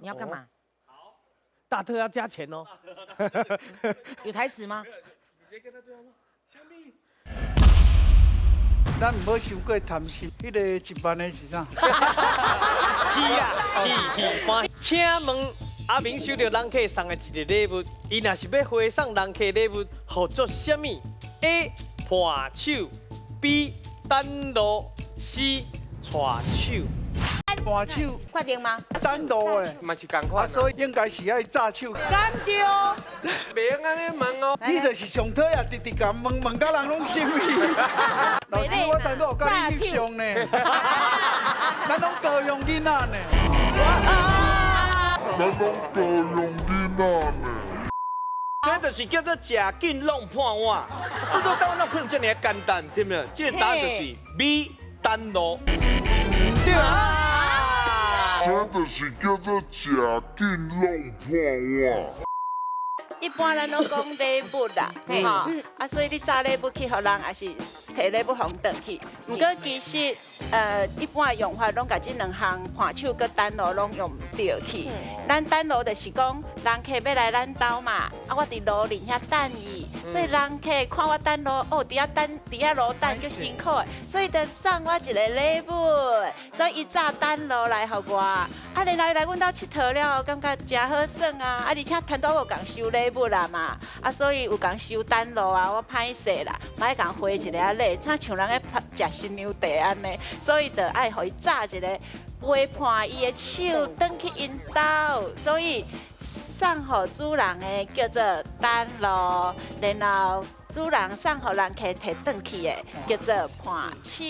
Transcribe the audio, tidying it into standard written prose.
你要干嘛？大特要加钱哦。有台词吗？咱唔好伤过贪心，迄个1万的是啥？请问阿明收到人客送的一个礼物，伊若是要回送人客礼物，号做什么 ？A. 盘手 B. 单路 C. 带手。盘手快点吗？单路的，嘛是共款，所以应该是爱炸手。干丢。袂用安尼问哦。你就是上讨厌直直甲问到人拢心意。老师，我单独有甲你翕相呢，咱拢高雄囡仔呢。这就是叫做食紧弄破碗。制作单位那可能这么简单，对不对？这个答案就是 B 单路。对啊。这就是叫做食紧弄破碗。一般咱拢讲礼物啦，吼，所以你炸礼物去互人，也是摕礼物互转去。不过其实，一般的用法拢甲这两项盘手佮单路拢用着去。咱单路就是讲，人客要来咱兜嘛，我伫路林遐等伊，所以人客看我单路，哦，伫遐路等足辛苦的，所以就送我一个礼物，所以伊炸单路来互我，然后来阮兜佚佗了，感觉真好耍啊，而且摊到我共收礼物啦嘛，所以有共收单路啊，我歹势啦，买共回一个礼，像人咧食新娘茶安尼，所以就爱互伊炸一个。陪伴伊的手，转去因兜，所以送互主人的叫做单路，然后主人送互人客摕转去的叫做伴手。